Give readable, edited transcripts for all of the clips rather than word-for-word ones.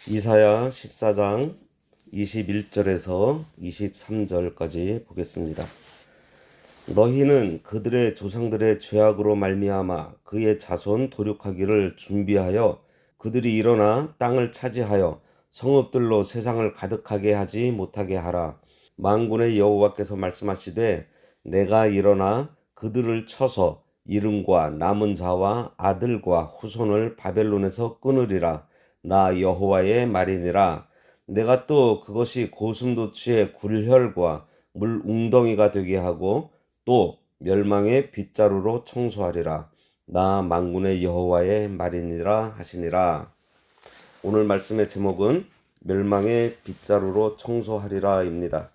이사야 14장 21절에서 23절까지 보겠습니다. 너희는 그들의 조상들의 죄악으로 말미암아 그의 자손 도륙하기를 준비하여 그들이 일어나 땅을 차지하여 성읍들로 세상을 가득하게 하지 못하게 하라. 만군의 여호와께서 말씀하시되 내가 일어나 그들을 쳐서 이름과 남은 자와 아들과 후손을 바벨론에서 끊으리라. 나 여호와의 말이니라. 내가 또 그것이 고슴도치의 굴혈과 물 웅덩이가 되게 하고 또 멸망의 빗자루로 청소하리라. 나 만군의 여호와의 말이니라 하시니라. 오늘 말씀의 제목은 멸망의 빗자루로 청소하리라입니다.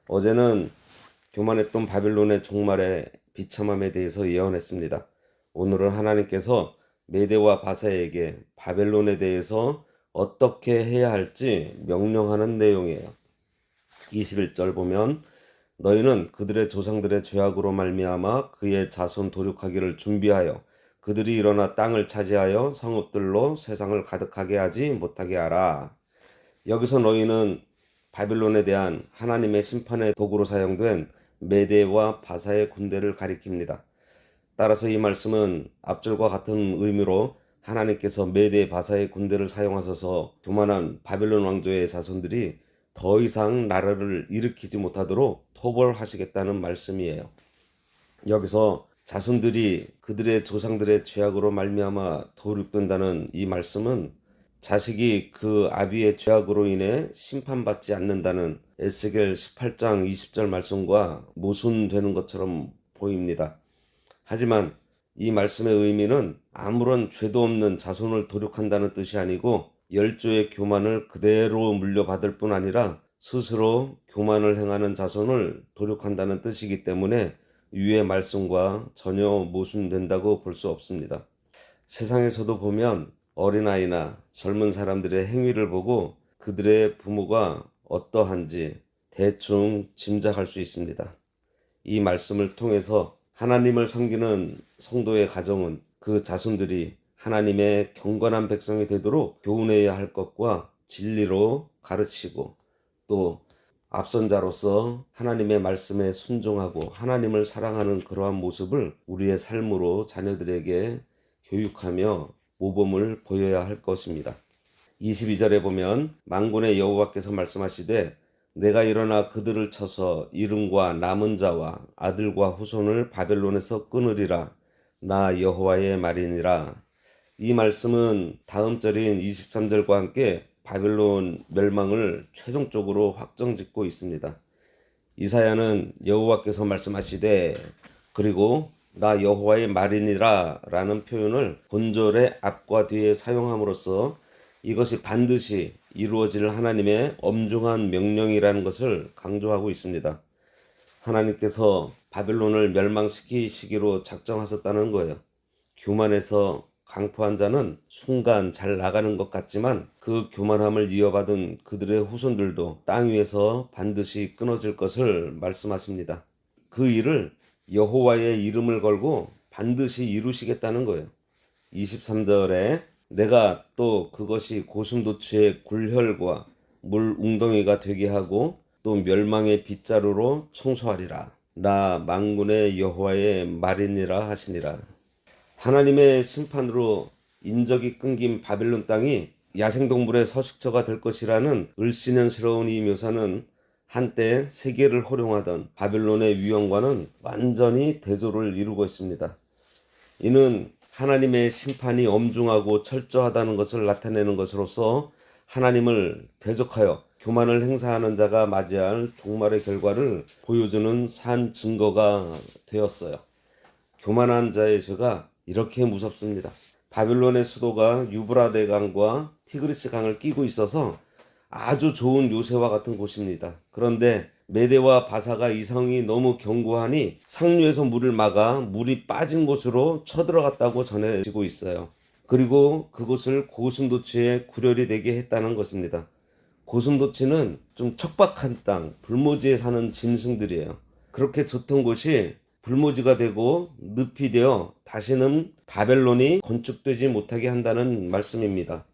어제는 교만했던 바벨론의 종말의 비참함에 대해서 예언했습니다. 오늘은 하나님께서 메대와 바사에게 바벨론에 대해서 어떻게 해야 할지 명령하는 내용이에요. 21절 보면 너희는 그들의 조상들의 죄악으로 말미암아 그의 자손 도륙하기를 준비하여 그들이 일어나 땅을 차지하여 성읍들로 세상을 가득하게 하지 못하게 하라. 여기서 너희는 바벨론에 대한 하나님의 심판의 도구로 사용된 메대와 바사의 군대를 가리킵니다. 따라서 이 말씀은 앞절과 같은 의미로 하나님께서 메대 바사의 군대를 사용하셔서 교만한 바벨론 왕조의 자손들이 더 이상 나라를 일으키지 못하도록 토벌하시겠다는 말씀이에요. 여기서 자손들이 그들의 조상들의 죄악으로 말미암아 도륙된다는 이 말씀은 자식이 그 아비의 죄악으로 인해 심판받지 않는다는 에스겔 18장 20절 말씀과 모순되는 것처럼 보입니다. 하지만 이 말씀의 의미는 아무런 죄도 없는 자손을 도륙한다는 뜻이 아니고 열조의 교만을 그대로 물려받을 뿐 아니라 스스로 교만을 행하는 자손을 도륙한다는 뜻이기 때문에 위의 말씀과 전혀 모순된다고 볼 수 없습니다. 세상에서도 보면 어린아이나 젊은 사람들의 행위를 보고 그들의 부모가 어떠한지 대충 짐작할 수 있습니다. 이 말씀을 통해서 하나님을 섬기는 성도의 가정은 그 자손들이 하나님의 경건한 백성이 되도록 교훈해야 할 것과 진리로 가르치고 또 앞선 자로서 하나님의 말씀에 순종하고 하나님을 사랑하는 그러한 모습을 우리의 삶으로 자녀들에게 교육하며 모범을 보여야 할 것입니다. 22절에 보면 만군의 여호와께서 말씀하시되 내가 일어나 그들을 쳐서 이름과 남은 자와 아들과 후손을 바벨론에서 끊으리라. 나 여호와의 말이니라. 이 말씀은 다음 절인 23절과 함께 바벨론 멸망을 최종적으로 확정짓고 있습니다. 이사야는 여호와께서 말씀하시되 그리고 나 여호와의 말이니라 라는 표현을 본절의 앞과 뒤에 사용함으로써 이것이 반드시 이루어질 하나님의 엄중한 명령이라는 것을 강조하고 있습니다. 하나님께서 바벨론을 멸망시키시기로 작정하셨다는 거예요. 교만해서 강포한 자는 순간 잘 나가는 것 같지만 그 교만함을 이어받은 그들의 후손들도 땅 위에서 반드시 끊어질 것을 말씀하십니다. 그 일을 여호와의 이름을 걸고 반드시 이루시겠다는 거예요. 23절에 내가 또 그것이 고슴도치의 굴혈과 물 웅덩이가 되게 하고 또 멸망의 빗자루로 청소하리라. 나 만군의 여호와의 말이니라 하시니라. 하나님의 심판으로 인적이 끊긴 바벨론 땅이 야생동물의 서식처가 될 것이라는 을씨년스러운 이 묘사는 한때 세계를 호령하던 바벨론의 위엄과는 완전히 대조를 이루고 있습니다. 이는 하나님의 심판이 엄중하고 철저하다는 것을 나타내는 것으로서 하나님을 대적하여 교만을 행사하는 자가 맞이할 종말의 결과를 보여주는 산 증거가 되었어요. 교만한 자의 죄가 이렇게 무섭습니다. 바벨론의 수도가 유브라데 강과 티그리스 강을 끼고 있어서 아주 좋은 요새와 같은 곳입니다. 그런데 메대와 바사가 이성이 너무 견고하니 상류에서 물을 막아 물이 빠진 곳으로 쳐들어갔다고 전해지고 있어요. 그리고 그곳을 고슴도치의 굴혈이 되게 했다는 것입니다. 고슴도치는 좀 척박한 땅, 불모지에 사는 짐승들이에요. 그렇게 좋던 곳이 불모지가 되고 늪이 되어 다시는 바벨론이 건축되지 못하게 한다는 말씀입니다.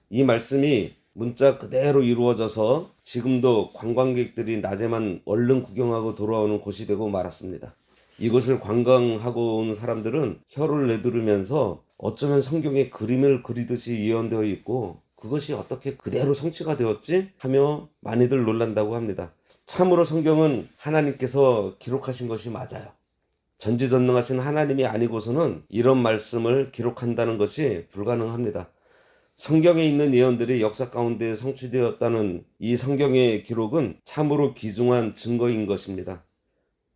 이 말씀이 문자 그대로 이루어져서 지금도 관광객들이 낮에만 얼른 구경하고 돌아오는 곳이 되고 말았습니다. 이곳을 관광하고 온 사람들은 혀를 내두르면서 어쩌면 성경에 그림을 그리듯이 예언되어 있고 그것이 어떻게 그대로 성취가 되었지? 하며 많이들 놀란다고 합니다. 참으로 성경은 하나님께서 기록하신 것이 맞아요. 전지전능하신 하나님이 아니고서는 이런 말씀을 기록한다는 것이 불가능합니다. 성경에 있는 예언들이 역사 가운데 성취되었다는 이 성경의 기록은 참으로 귀중한 증거인 것입니다.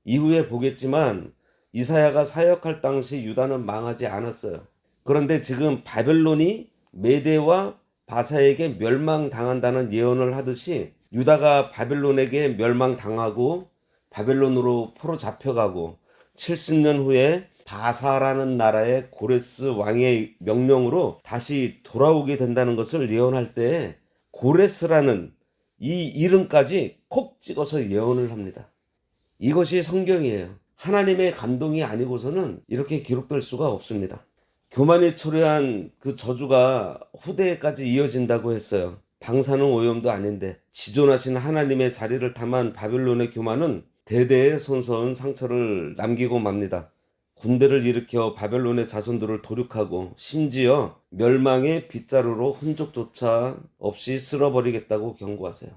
이후에 보겠지만 이사야가 사역할 당시 유다는 망하지 않았어요. 그런데 지금 바벨론이 메대와 바사에게 멸망당한다는 예언을 하듯이 유다가 바벨론에게 멸망당하고 바벨론으로 포로 잡혀가고 70년 후에 바사라는 나라의 고레스 왕의 명령으로 다시 돌아오게 된다는 것을 예언할 때 고레스라는 이 이름까지 콕 찍어서 예언을 합니다. 이것이 성경이에요. 하나님의 감동이 아니고서는 이렇게 기록될 수가 없습니다. 교만이 초래한 그 저주가 후대에까지 이어진다고 했어요. 방사능 오염도 아닌데 지존하신 하나님의 자리를 탐한 바벨론의 교만은 대대에 손서은 상처를 남기고 맙니다. 군대를 일으켜 바벨론의 자손들을 도륙하고 심지어 멸망의 빗자루로 흔적조차 없이 쓸어버리겠다고 경고하세요.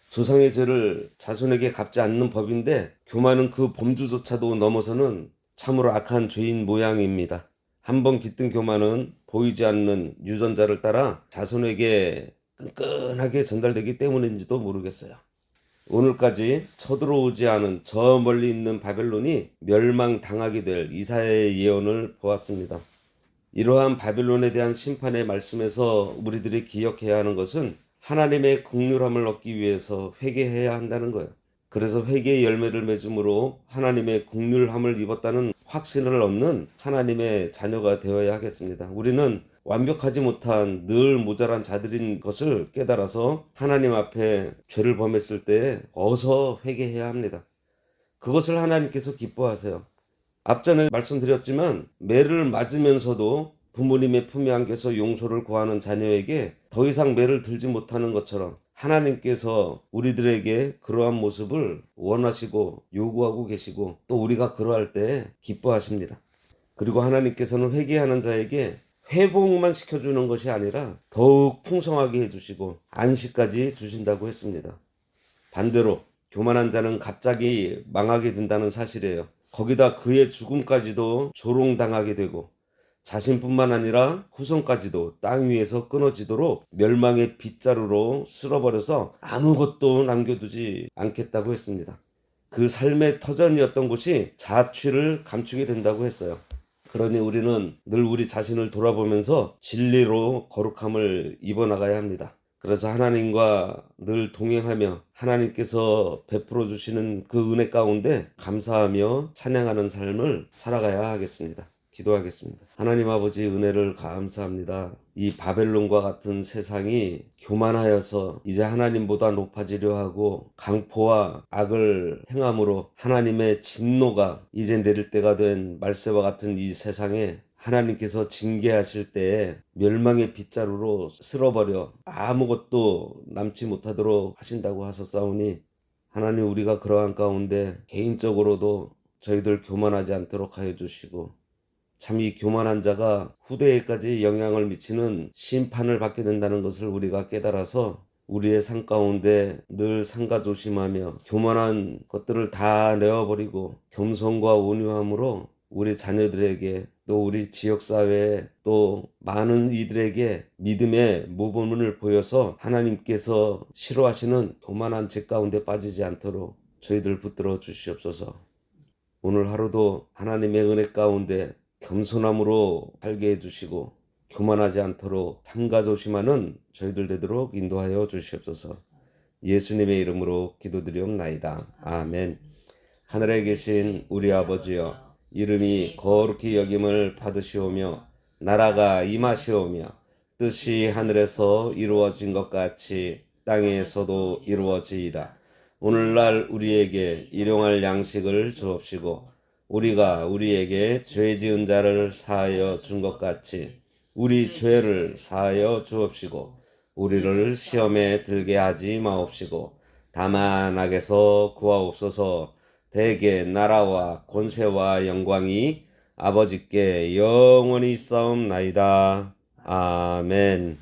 조상의 죄를 자손에게 갚지 않는 법인데 교만은 그 범주조차도 넘어서는 참으로 악한 죄인 모양입니다. 한번 깃든 교만은 보이지 않는 유전자를 따라 자손에게 끈끈하게 전달되기 때문인지도 모르겠어요. 오늘까지 쳐들어오지 않은 저 멀리 있는 바벨론이 멸망당하게 될 이사야의 예언을 보았습니다. 이러한 바벨론에 대한 심판의 말씀에서 우리들이 기억해야 하는 것은 하나님의 긍휼함을 얻기 위해서 회개해야 한다는 거예요. 그래서 회개의 열매를 맺음으로 하나님의 긍휼함을 입었다는 확신을 얻는 하나님의 자녀가 되어야 하겠습니다. 우리는 완벽하지 못한 늘 모자란 자들인 것을 깨달아서 하나님 앞에 죄를 범했을 때 어서 회개해야 합니다. 그것을 하나님께서 기뻐하세요. 앞전에 말씀드렸지만 매를 맞으면서도 부모님의 품에 안겨서 용서를 구하는 자녀에게 더 이상 매를 들지 못하는 것처럼 하나님께서 우리들에게 그러한 모습을 원하시고 요구하고 계시고 또 우리가 그러할 때 기뻐하십니다. 그리고 하나님께서는 회개하는 자에게 회복만 시켜주는 것이 아니라 더욱 풍성하게 해주시고 안식까지 주신다고 했습니다. 반대로 교만한 자는 갑자기 망하게 된다는 사실이에요. 거기다 그의 죽음까지도 조롱당하게 되고 자신뿐만 아니라 후손까지도 땅 위에서 끊어지도록 멸망의 빗자루로 쓸어버려서 아무것도 남겨두지 않겠다고 했습니다. 그 삶의 터전이었던 곳이 자취를 감추게 된다고 했어요. 그러니 우리는 늘 우리 자신을 돌아보면서 진리로 거룩함을 입어나가야 합니다. 그래서 하나님과 늘 동행하며 하나님께서 베풀어 주시는 그 은혜 가운데 감사하며 찬양하는 삶을 살아가야 하겠습니다. 기도하겠습니다. 하나님 아버지 은혜를 감사합니다. 이 바벨론과 같은 세상이 교만하여서 이제 하나님보다 높아지려 하고 강포와 악을 행함으로 하나님의 진노가 이제 내릴 때가 된 말세와 같은 이 세상에 하나님께서 징계하실 때에 멸망의 빗자루로 쓸어버려 아무것도 남지 못하도록 하신다고 하셨사오니 하나님 우리가 그러한 가운데 개인적으로도 저희들 교만하지 않도록 하여 주시고 참 이 교만한 자가 후대에까지 영향을 미치는 심판을 받게 된다는 것을 우리가 깨달아서 우리의 삶 가운데 늘 상가조심하며 교만한 것들을 다 내어버리고 겸손과 온유함으로 우리 자녀들에게 또 우리 지역사회에 또 많은 이들에게 믿음의 모범을 보여서 하나님께서 싫어하시는 교만한 죄 가운데 빠지지 않도록 저희들 붙들어 주시옵소서. 오늘 하루도 하나님의 은혜 가운데 겸손함으로 살게 해주시고 교만하지 않도록 삼가조심하는 저희들 되도록 인도하여 주시옵소서. 예수님의 이름으로 기도드리옵나이다. 아멘. 하늘에 계신 우리 아버지여 이름이 거룩히 여김을 받으시오며 나라가 임하시오며 뜻이 하늘에서 이루어진 것 같이 땅에서도 이루어지이다. 오늘날 우리에게 일용할 양식을 주옵시고 우리가 우리에게 죄 지은 자를 사하여 준 것 같이 우리 죄를 사하여 주옵시고 우리를 시험에 들게 하지 마옵시고 다만 악에서 구하옵소서. 대개 나라와 권세와 영광이 아버지께 영원히 있사옵나이다. 아멘.